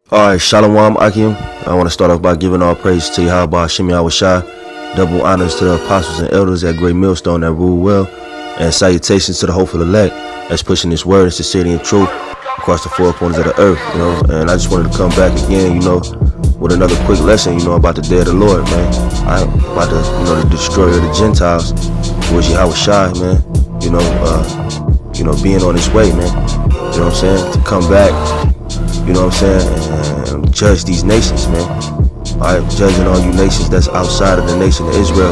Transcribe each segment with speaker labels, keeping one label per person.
Speaker 1: Alright, Shalom Akim. I want to start off by giving all praise to Yahweh Hashem Yahweh Shai. Double honors to the apostles and elders at Great Millstone that rule well. And salutations to the hopeful elect that's pushing this word and sincerity and truth across the four corners of the earth, And I just wanted to come back again, with another quick lesson, about the day of the Lord, man. I'm about to, the destroyer of the Gentiles, which Yahweh Shai, man. Being on his way, man. You know what I'm saying? To come back, and judge these nations, man. Alright, judging all you nations that's outside of the nation of Israel.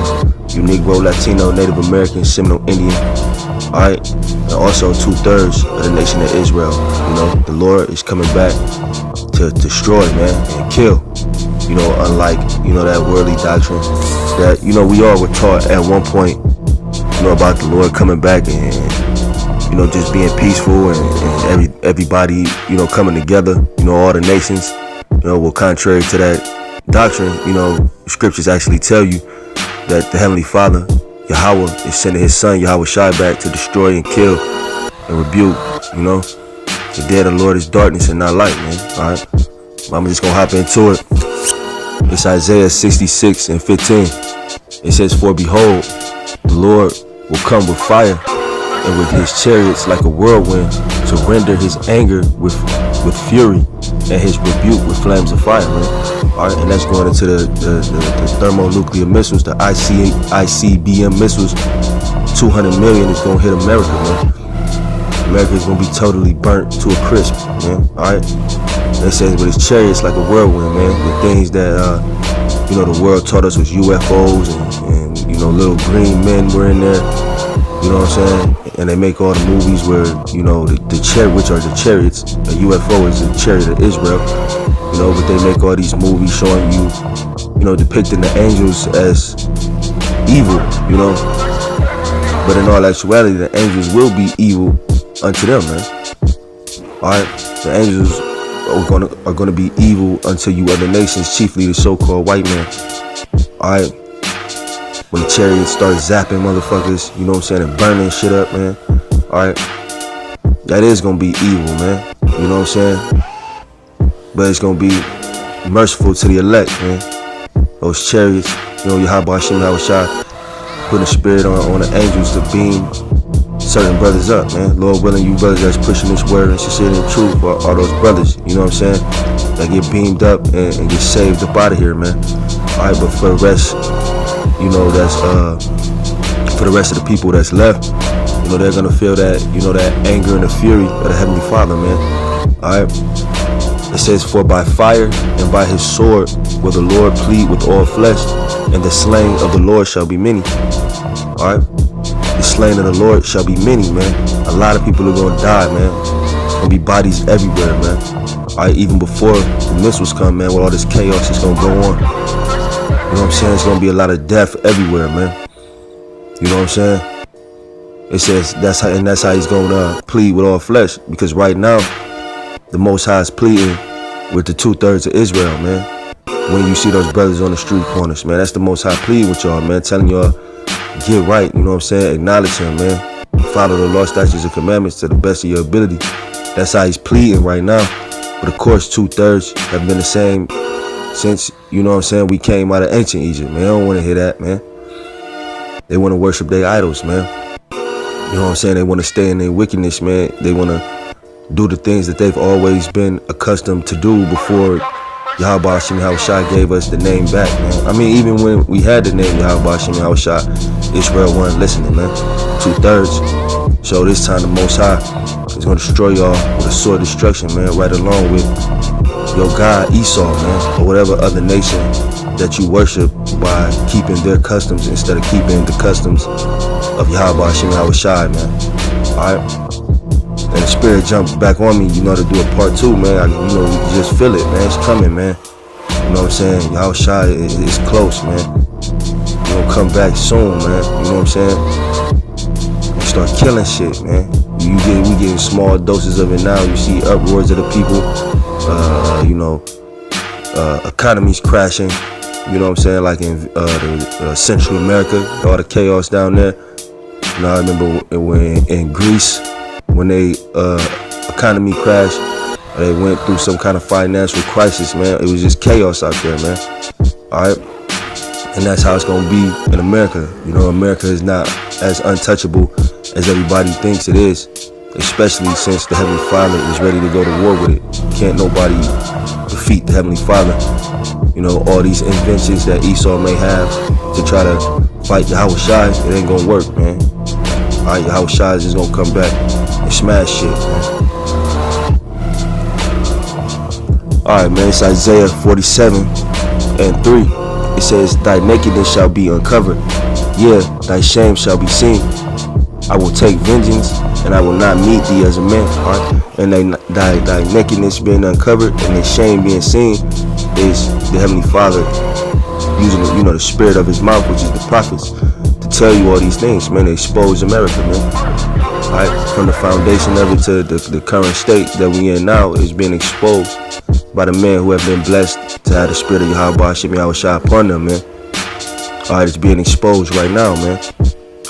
Speaker 1: You Negro, Latino, Native American, Seminole Indian. Alright, and also 2/3 of the nation of Israel. The Lord is coming back to destroy, man, and kill. Unlike, that worldly doctrine that, we all were taught at one point, about the Lord coming back and just being peaceful and everybody, coming together, all the nations, well, contrary to that doctrine, the scriptures actually tell you that the Heavenly Father, Yahweh, is sending his son, Yahweh Shai, back to destroy and kill and rebuke, the day of the Lord is darkness and not light, man. Alright, I'm just gonna hop into it. It's Isaiah 66:15. It says, "For behold, the Lord will come with fire, and with his chariots like a whirlwind, to render his anger with fury, and his rebuke with flames of fire," man. Alright, and that's going into the thermonuclear missiles, the ICBM missiles. 200 million is gonna hit America, man. America is gonna be totally burnt to a crisp, man. Alright. It says with his chariots like a whirlwind, man. The things that the world taught us was UFOs and little green men were in there. You know what I'm saying? And they make all the movies where, the chariot, which are the chariots, a UFO is the chariot of Israel, but they make all these movies showing you, depicting the angels as evil, But in all actuality, the angels will be evil unto them, man. Alright? The angels are gonna be evil unto you other nations, chiefly the so-called white man. Alright? When the chariots start zapping motherfuckers, and burning shit up, man. Alright. That is gonna be evil, man. You know what I'm saying? But it's gonna be merciful to the elect, man. Those chariots, Yahweh Hashem Yahweh Shai, putting a spirit on the angels to beam certain brothers up, man. Lord willing, you brothers that's pushing this word and sincerity and truth are those brothers, you know what I'm saying? That get beamed up and get saved up out of here, man. Alright, but for the rest, that's for the rest of the people that's left, they're gonna feel that, that anger and the fury of the Heavenly Father, man. Alright. It says, "For by fire and by his sword will the Lord plead with all flesh, and the slain of the Lord shall be many." Alright. The slain of the Lord shall be many, man. A lot of people are gonna die, man. There's gonna be bodies everywhere, man. Alright, even before the missiles come, man, with all this chaos that's gonna go on. You know what I'm saying? It's gonna be a lot of death everywhere, man. You know what I'm saying? It says that's how he's gonna plead with all flesh, because right now the Most High is pleading with the 2/3 of Israel, man. When you see those brothers on the street corners, man, that's the Most High pleading with y'all, man, telling y'all get right. You know what I'm saying? Acknowledge him, man. Follow the law, statutes, and commandments to the best of your ability. That's how he's pleading right now. But of course, 2/3 have been the same since, we came out of ancient Egypt, man. They don't want to hear that, man. They want to worship their idols, man. You know what I'm saying? They want to stay in their wickedness, man. They want to do the things that they've always been accustomed to do before Yahweh Hashem Yahweh Shai gave us the name back, man. I mean, even when we had the name Yahweh Hashem Yahweh Shai, Israel wasn't listening, man. 2/3. So this time the Most High is going to destroy y'all with a sword of destruction, man, right along with your God Esau, man, or whatever other nation that you worship by keeping their customs instead of keeping the customs of Yahweh Hashem Yahweh Shai, man. Alright? And the spirit jumped back on me, to do a part 2, man. You just feel it, man. It's coming, man. You know what I'm saying? Yahweh Shai is close, man. Come back soon, man. You know what I'm saying? And start killing shit, man. We getting small doses of it now. You see uproars of the people. Economies crashing. You know what I'm saying? Like in Central America, all the chaos down there. I remember when in Greece, when they economy crashed, They went through some kind of financial crisis, man. It was just chaos out there, man. Alright? And that's how it's gonna be in America. You know, America is not as untouchable as everybody thinks it is, especially since the Heavenly Father is ready to go to war with it. Can't nobody defeat the Heavenly Father. You know, all these inventions that Esau may have to try to fight Yahweh Shai, it ain't gonna work, man. Alright, Yahweh Shai is just gonna come back and smash shit, man. Alright, man, it's Isaiah 47:3. It says, thy nakedness shall be uncovered. Yeah, thy shame shall be seen. I will take vengeance, and I will not meet thee as a man. Right? And thy nakedness being uncovered and thy shame being seen is the Heavenly Father using the spirit of his mouth, which is the prophets, to tell you all these things, man, to expose America, man. Right? From the foundation of it to the current state that we in now is being exposed by the men who have been blessed to have the spirit of Yahweh Shai upon them, man. Alright, it's being exposed right now, man.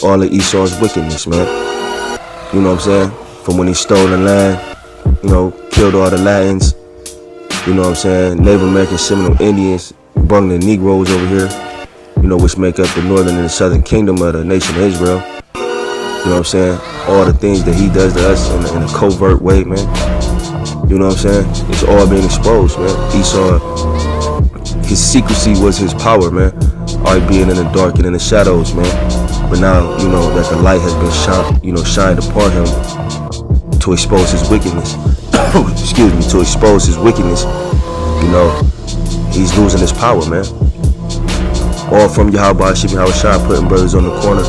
Speaker 1: All of Esau's wickedness, man. You know what I'm saying? From when he stole the land, killed all the Latins, you know what I'm saying? Native American Seminole Indians, brung the Negroes over here, which make up the northern and the southern kingdom of the nation of Israel. You know what I'm saying? All the things that he does to us in a covert way, man. You know what I'm saying? It's all being exposed, man. Esau, his secrecy was his power, man. Alright, being in the dark and in the shadows, man. But now, that the light has been shined upon him to expose his wickedness. Excuse me, to expose his wickedness. He's losing his power, man. All from Yahweh Shai putting brothers on the corner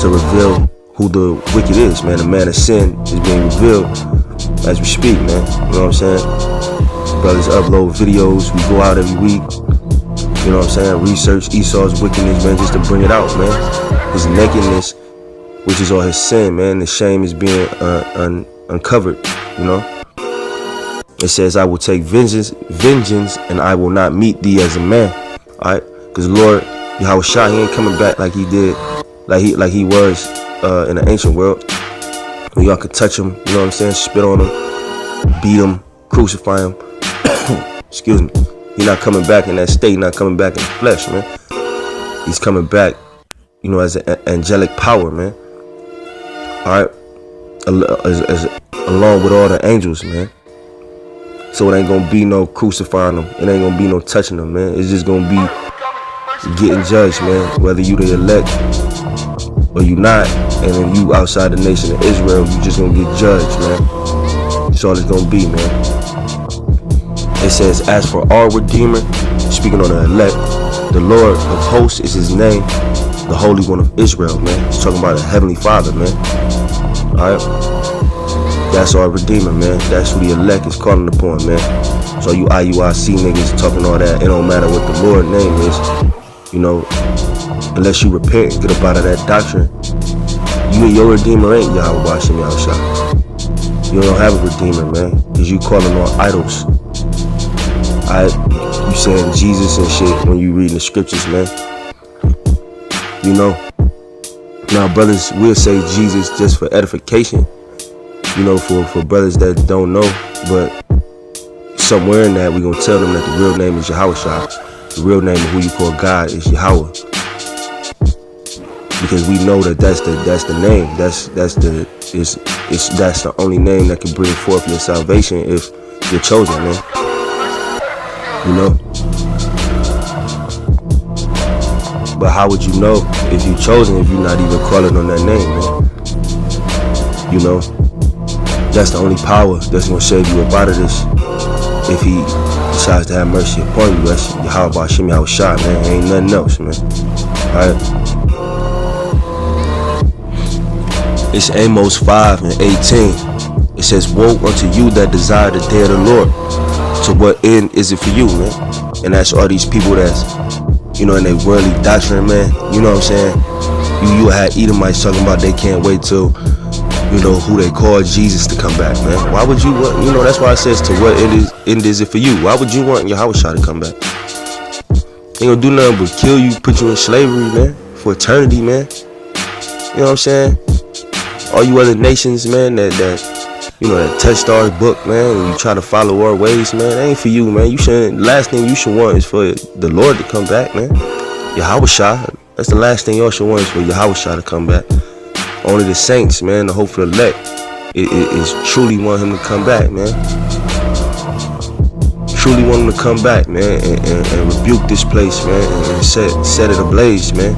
Speaker 1: to reveal who the wicked is, man. The man of sin is being revealed as we speak, man. You know what I'm saying? Brothers upload videos. We go out every week. You know what I'm saying? Research Esau's wickedness, man, just to bring it out, man. His nakedness, which is all his sin, man. The shame is being uncovered, It says, I will take vengeance, and I will not meet thee as a man. Alright? Because Lord Yahweh Shai, he ain't coming back like he did, like he was in the ancient world. When y'all could touch him, you know what I'm saying? Spit on him, beat him, crucify him. Excuse me. He's not coming back in that state, not coming back in the flesh, man. He's coming back, as an angelic power, man. Alright? Along with all the angels, man. So it ain't gonna be no crucifying them. It ain't gonna be no touching them, man. It's just gonna be getting judged, man. Whether you the elect or you not, and then you outside the nation of Israel, you just gonna get judged, man. That's all it's gonna be, man. It says, as for our Redeemer, speaking on the elect, the Lord of hosts is his name, the Holy One of Israel, man. He's talking about the Heavenly Father, man. Alright? That's our Redeemer, man. That's who the elect is calling upon, man. So you IUIC niggas talking all that, it don't matter what the Lord name is, unless you repent and get up out of that doctrine. Your Redeemer ain't Yahweh Shai. You don't have a Redeemer, man, because you calling on idols. You saying Jesus and shit when you reading the scriptures, man. Now brothers will say Jesus just for edification, for brothers that don't know, but somewhere in that we gonna tell them that the real name is Yahweh Shai. The real name of who you call God is Yahweh. Because we know that that's the name. That's the only name that can bring forth your salvation if you're chosen, man. But how would you know if you're chosen if you're not even calling on that name, man? That's the only power that's gonna save you up out of this. If he decides to have mercy upon you, that's Yahweh Shai, man. Ain't nothing else, man. Alright. It's Amos 5:18. It says, woe unto you that desire the day of the Lord. To what end is it for you, man? And that's all these people that's, in their worldly doctrine, man. You know what I'm saying? You had Edomites talking about they can't wait till, who they call Jesus to come back, man. Why would you want, that's why it says to what end is it for you? Why would you want Yahweh Shai to come back? Ain't gonna do nothing but kill you, put you in slavery, man, for eternity, man. You know what I'm saying? All you other nations, man, that that touched book, man, and you try to follow our ways, man, that ain't for you, man. You shouldn't. Last thing you should want is for the Lord to come back, man. Yahushua, that's the last thing y'all should want is for Yahushua to come back. Only the saints, man, the hopeful elect, is truly want him to come back, man. Truly want him to come back, man, and rebuke this place, man, and set it ablaze, man,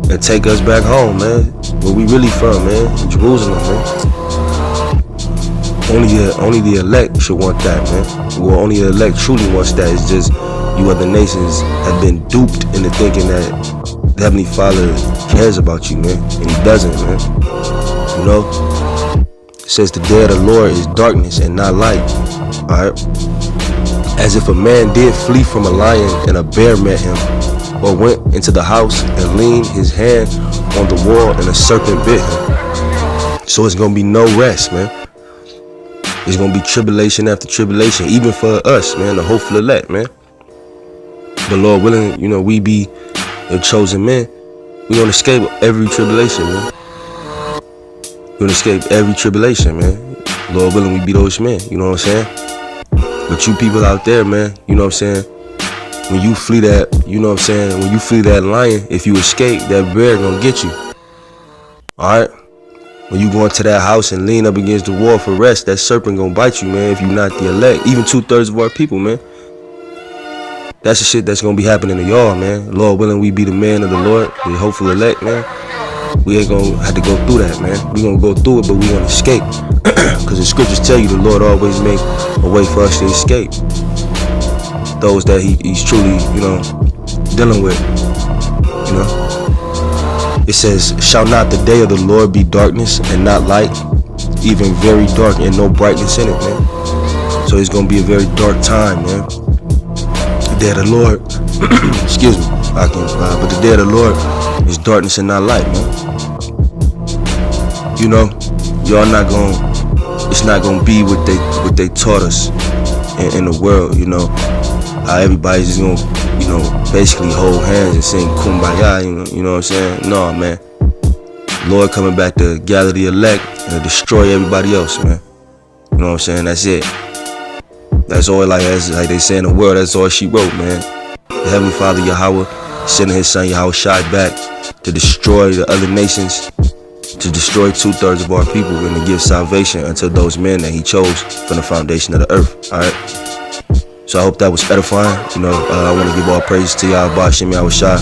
Speaker 1: and take us back home, man, where we really from, man, in Jerusalem, man. Only the elect should want that, man. Well, only the elect truly wants that. It's just you other nations have been duped into thinking that the Heavenly Father cares about you, man, and he doesn't, man. It says the day of the Lord is darkness and not light. Alright? As if a man did flee from a lion and a bear met him, or went into the house and leaned his hand on the wall and a serpent bit him. So it's gonna be no rest, man. It's gonna be tribulation after tribulation, even for us, man, the hopeful elect, man. But Lord willing, we be the chosen men. We're gonna escape every tribulation, man. We're gonna escape every tribulation, man. Lord willing, we be those men, you know what I'm saying? But you people out there, man, you know what I'm saying? When you flee that, when you flee that lion, if you escape, that bear gonna get you. Alright? When you go into that house and lean up against the wall for rest, that serpent gonna bite you, man, if you're not the elect. Even 2/3 of our people, man. That's the shit that's gonna be happening to y'all, man. Lord willing, we be the man of the Lord, the hopeful elect, man. We ain't gonna have to go through that, man. We gonna go through it, but we gonna escape. Because the scriptures tell you the Lord always make a way for us to escape. Those that he's truly, dealing with, It says, shall not the day of the Lord be darkness and not light, even very dark and no brightness in it, man. So it's going to be a very dark time, man. The day of the Lord, excuse me, but the day of the Lord is darkness and not light, man. Y'all not going to, it's not going to be what they taught us in the world, how everybody's just going to, basically hold hands and sing kumbaya, you know what I'm saying? No, man. Lord coming back to gather the elect and to destroy everybody else, man. You know what I'm saying? That's it. That's all, like they say in the world, that's all she wrote, man. The Heavenly Father, Yahweh, sending his son Yahushua back to destroy the other nations, to destroy 2/3 of our people, and to give salvation unto those men that he chose from the foundation of the earth. Alright? So I hope that was edifying. I want to give all praise to Yahweh Shem Yahushua.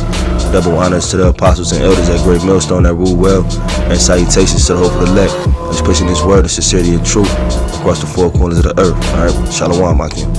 Speaker 1: Double honors to the apostles and elders at Great Millstone that rule well. And salutations to the hopeful elect that's pushing this word of sincerity and truth across the four corners of the earth. Alright, Shalom, my king.